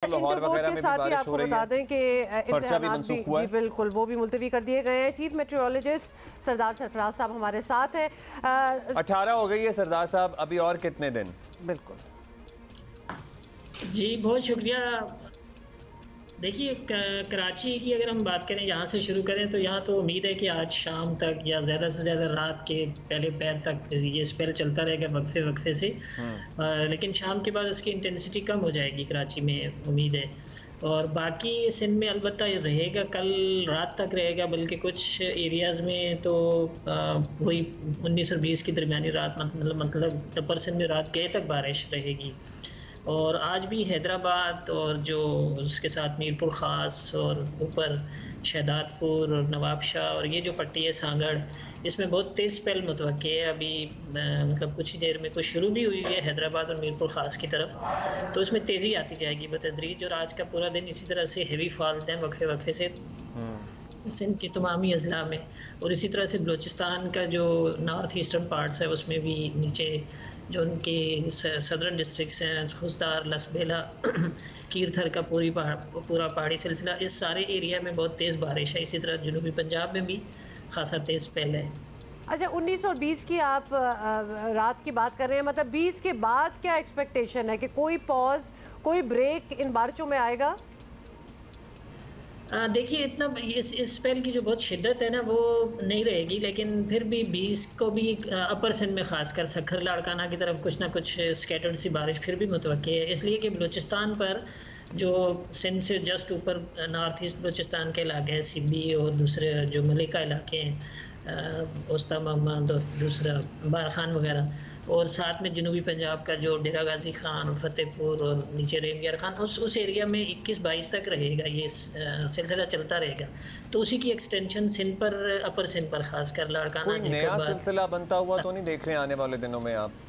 लाहौर वगैरह में भी बारिश हो रही है। बता दें कि पर्चा भी मनसूख हुआ है। जी बिल्कुल, वो भी मुलतवी कर दिए गए हैं। चीफ मेट्रोलॉजिस्ट सरदार सरफराज साहब हमारे साथ हैं। 18 हो गई है सरदार साहब, अभी और कितने दिन? बिल्कुल जी, बहुत शुक्रिया। देखिए, कराची की अगर हम बात करें, यहाँ से शुरू करें तो यहाँ तो उम्मीद है कि आज शाम तक या ज़्यादा से ज़्यादा रात के पहले पैर तक ये स्पेल चलता रहेगा वक्फे वक्फे से। लेकिन शाम के बाद उसकी इंटेंसिटी कम हो जाएगी कराची में, उम्मीद है। और बाकी सिंध में अलबत्ता रहेगा, कल रात तक रहेगा, बल्कि कुछ एरियाज़ में तो वही 19 और 20 की दरमियानी रात, मतलब अपर सिंध में रात गए तक बारिश रहेगी। और आज भी हैदराबाद और जो उसके साथ मीरपुर ख़ास और ऊपर शहदादपुर और नवाबशाह और ये जो पट्टी है सांगड़, इसमें बहुत तेज़ स्पेल मुतवक्के है। अभी मतलब कुछ ही देर में तो शुरू भी हुई है हैदराबाद और मीरपुर ख़ास की तरफ, तो इसमें तेज़ी आती जाएगी बतदरीज। और आज का पूरा दिन इसी तरह से हेवी फॉल्स हैं वक्फे वक्फे से सिंध के तमामी अजला में। और इसी तरह से बलूचिस्तान का जो नॉर्थ ईस्टर्न पार्ट्स है उसमें भी नीचे जो उनके सदर्न डिस्ट्रिक्ट्स हैं, खुशदार, लसबेला, कीरथर का पूरा पहाड़ी सिलसिला, इस सारे एरिया में बहुत तेज़ बारिश है। इसी तरह जनूबी पंजाब में भी खासा तेज़ स्पेल है। अच्छा, 19 और 20 की आप रात की बात कर रहे हैं, मतलब 20 के बाद क्या एक्सपेक्टेशन है कि कोई पॉज, कोई ब्रेक इन बारिशों में आएगा? देखिए, इतना इस स्पेल की जो बहुत शिद्दत है ना वो नहीं रहेगी, लेकिन फिर भी 20 को भी अपर सिंध में खासकर सखर लाड़काना की तरफ कुछ ना कुछ स्कैटर्ड सी बारिश फिर भी मुतवक्की है। इसलिए कि बलूचिस्तान पर जो सिंध से जस्ट ऊपर नॉर्थ ईस्ट बलूचिस्तान के इलाके हैं, सिब्बी और दूसरे जो मलिका इलाके हैं, उस्ता मोहम्मद और दूसरा बारखान वगैरह, और साथ में जनूबी पंजाब का जो डेरा गाजी खान और फतेहपुर और नीचे रेमयार खान, उस एरिया में 21-22 तक रहेगा, ये सिलसिला चलता रहेगा। तो उसी की एक्सटेंशन सिंध पर, अपर सिंध पर खासकर लाड़काना, कोई नया सिलसिला बनता हुआ तो नहीं देख रहे आने वाले दिनों में आप?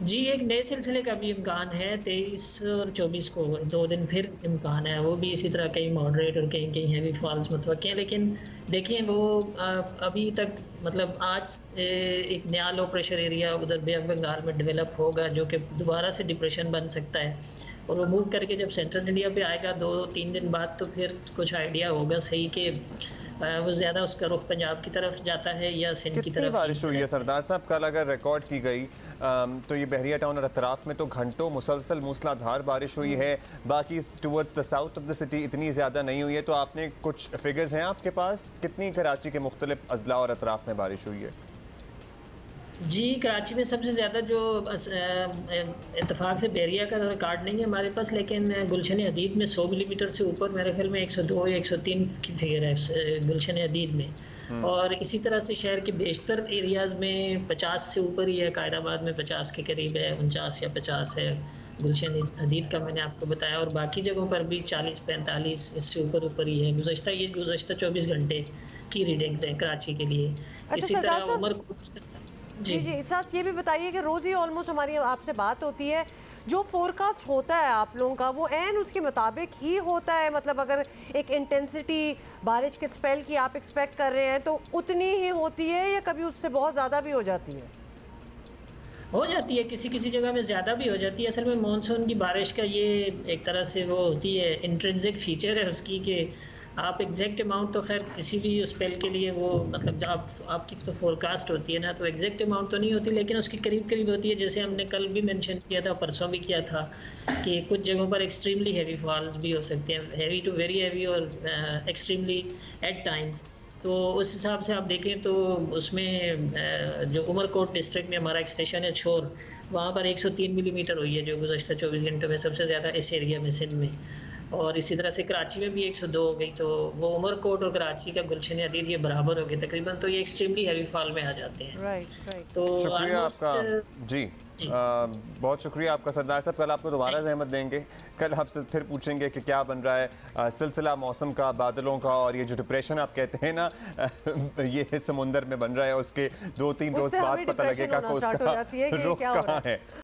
जी, एक नए सिलसिले का भी इम्कान है। 23 और 24 को 2 दिन फिर इम्कान है, वो भी इसी तरह कहीं मॉडरेट और कहीं कहीं हैवी फॉल्स मुतवक्के हैं। लेकिन देखिए, वो अभी तक मतलब आज एक नया लो प्रेशर एरिया उधर बे ऑफ बंगाल में डेवलप होगा, जो कि दोबारा से डिप्रेशन बन सकता है। और वो मूव करके जब सेंट्रल इंडिया पे आएगा 2-3 दिन बाद, तो फिर कुछ आइडिया होगा सही कि वो ज़्यादा उसका रुख पंजाब की तरफ जाता है या सिंध की तरफ। बारिश हुई है सरदार साहब? कल अगर रिकॉर्ड की गई तो ये बहरिया टाउन और अतराफ में तो घंटों मुसलसल मूसलाधार बारिश हुई है। बाकी towards the south of the city इतनी ज़्यादा नहीं हुई है। तो आपने कुछ फिगर्स हैं आपके पास, कितनी कराची के मुख्तलिफ अजला और अतराफ में बारिश हुई है? जी, कराची में सबसे ज़्यादा जो इत्तेफाक से बहरिया का रिकॉर्ड नहीं है हमारे पास, लेकिन गुलशन हदीद में 100 मिलीमीटर से ऊपर, मेरे ख्याल में 102 या 103 की फिगर है गुलशन हदीद में। और इसी तरह से शहर के बेशतर एरियाज़ में 50 से ऊपर ही है। कायदाबाद में 50 के करीब है, 49 या 50 है गुलशन हदीद का, मैंने आपको बताया। और बाकी जगहों पर भी 40-45 इससे ऊपर ही है। गुज़श्ता 24 घंटे की रीडिंग्स हैं कराची के लिए। इसी तरह उमरकोट। जी, साथ ये भी बताइए कि रोज़ ही ऑलमोस्ट हमारी आपसे बात होती है, जो फोरकास्ट होता है आप लोगों का वो एन उसके मुताबिक ही होता है? मतलब अगर एक इंटेंसिटी बारिश के स्पेल की आप एक्सपेक्ट कर रहे हैं तो उतनी ही होती है, या कभी उससे बहुत ज़्यादा भी हो जाती है? हो जाती है, किसी किसी जगह में ज़्यादा भी हो जाती है। असल में मानसून की बारिश का ये एक तरह से वो होती है, इंट्रिंसिक फीचर है उसकी, कि आप एग्जैक्ट अमाउंट तो खैर किसी भी स्पेल के लिए वो मतलब जब आपकी तो फोरकास्ट होती है ना, तो एग्जैक्ट अमाउंट तो नहीं होती, लेकिन उसकी करीब करीब होती है। जैसे हमने कल भी मेंशन किया था, परसों भी किया था, कि कुछ जगहों पर एक्सट्रीमली हैवी फॉल्स भी हो सकते हैं, हैवी टू वेरी हैवी और एक्सट्रीमली एट टाइम्स। तो उस हिसाब से आप देखें तो उसमें जो उमरकोट डिस्ट्रिक्ट में हमारा एक स्टेशन है छोर, वहाँ पर 103 मिलीमीटर हुई है, जो गुज़श्ता 24 घंटों में सबसे ज़्यादा इस एरिया में सिंध में। और इसी तरह से कराची में भी 102 हो गई। तो वो उमरकोट और कराची का गुलशन हदीद ये बराबर हो गए तकरीबन, तो ये एक्सट्रीमली हैवी फॉल में आ जाते हैं। राइट। तो शुक्रिया आपका जी, बहुत शुक्रिया आपका सरदार साहब। कल आपको दोबारा ज़हमत देंगे, कल आपसे फिर पूछेंगे कि क्या बन रहा है सिलसिला मौसम का, बादलों का, और ये जो डिप्रेशन आप कहते हैं ना ये समुंदर में बन रहा है, उसके 2-3 रोज़ बाद पता लगेगा कि उसका रुख कहाँ है।